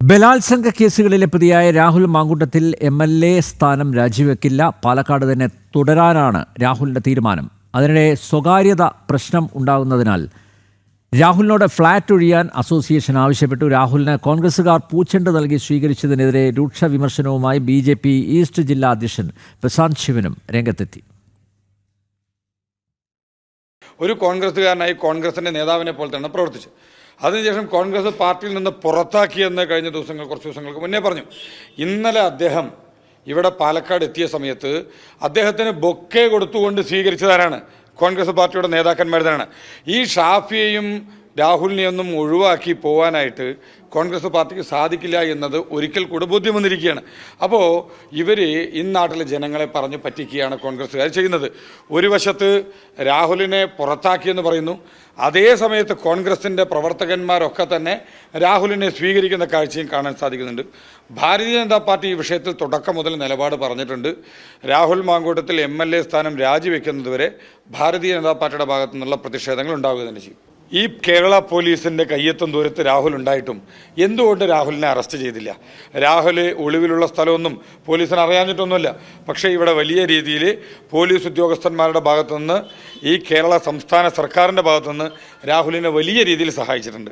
ബലാത്സംഗ കേസുകളിലെ പ്രതിയായ രാഹുൽ മാങ്കൂട്ടത്തിൽ MLA സ്ഥാനം രാജിവെക്കില്ല. പാലക്കാട് തന്നെ തുടരാനാണ് രാഹുലിന്റെ തീരുമാനം. അതിനിടെ സ്വകാര്യത പ്രശ്നം ഉണ്ടാകുന്നതിനാൽ രാഹുലിനോട് ഫ്ളാറ്റ് ഒഴിയാൻ അസോസിയേഷൻ ആവശ്യപ്പെട്ടു. രാഹുലിന് കോൺഗ്രസുകാർ പൂച്ചെണ്ട് നൽകി സ്വീകരിച്ചതിനെതിരെ രൂക്ഷ വിമർശനവുമായി BJP ഈസ്റ്റ് ജില്ലാ അധ്യക്ഷൻ പ്രശാന്ത് ശിവനും രംഗത്തെത്തി. ഒരു കോൺഗ്രസ്സുകാരനായി കോൺഗ്രസിൻ്റെ നേതാവിനെ പോലെ തന്നെ പ്രവർത്തിച്ചു. അതിനുശേഷം കോൺഗ്രസ് പാർട്ടിയിൽ നിന്ന് പുറത്താക്കിയെന്ന് കഴിഞ്ഞ കുറച്ച് ദിവസങ്ങൾക്ക് മുന്നേ പറഞ്ഞു. ഇന്നലെ അദ്ദേഹം ഇവിടെ പാലക്കാട് എത്തിയ സമയത്ത് അദ്ദേഹത്തിന് ബൊക്കെ കൊടുത്തുകൊണ്ട് സ്വീകരിച്ചതാരാണ്? കോൺഗ്രസ് പാർട്ടിയുടെ നേതാക്കന്മാർ തന്നെയാണ്. ഈ ഷാഫിയെയും രാഹുലിനെയൊന്നും ഒഴിവാക്കി പോകാനായിട്ട് കോൺഗ്രസ് പാർട്ടിക്ക് സാധിക്കില്ല എന്നത് ഒരിക്കൽ കൂടെ ബോധ്യം വന്നിരിക്കുകയാണ്. അപ്പോൾ ഇവർ ഇന്നാട്ടിലെ ജനങ്ങളെ പറഞ്ഞു പറ്റിക്കുകയാണ് കോൺഗ്രസ്സുകാർ ചെയ്യുന്നത്. ഒരു വശത്ത് രാഹുലിനെ പുറത്താക്കിയെന്ന് പറയുന്നു, അതേ സമയത്ത് കോൺഗ്രസിൻ്റെ പ്രവർത്തകന്മാരൊക്കെ തന്നെ രാഹുലിനെ സ്വീകരിക്കുന്ന കാഴ്ചയും കാണാൻ സാധിക്കുന്നുണ്ട്. ഭാരതീയ ജനതാ പാർട്ടി ഈ വിഷയത്തിൽ തുടക്കം മുതൽ നിലപാട് പറഞ്ഞിട്ടുണ്ട്. രാഹുൽ മാങ്കൂട്ടത്തിൽ MLA സ്ഥാനം രാജിവെക്കുന്നതുവരെ ഭാരതീയ ജനതാ പാർട്ടിയുടെ ഭാഗത്തു നിന്നുള്ള പ്രതിഷേധങ്ങൾ ഉണ്ടാവുക തന്നെ ചെയ്യും. ഈ കേരള പോലീസിൻ്റെ കയ്യെത്തും ദൂരത്ത് രാഹുൽ ഉണ്ടായിട്ടും എന്തുകൊണ്ട് രാഹുലിനെ അറസ്റ്റ് ചെയ്തില്ല? രാഹുൽ ഒളിവിലുള്ള സ്ഥലമൊന്നും പോലീസിന് അറിയാഞ്ഞിട്ടൊന്നുമില്ല. പക്ഷേ ഇവിടെ വലിയ രീതിയിൽ പോലീസ് ഉദ്യോഗസ്ഥന്മാരുടെ ഭാഗത്തുനിന്ന് ഈ കേരള സംസ്ഥാന സർക്കാരിൻ്റെ ഭാഗത്തുനിന്ന് രാഹുലിനെ വലിയ രീതിയിൽ സഹായിച്ചിട്ടുണ്ട്.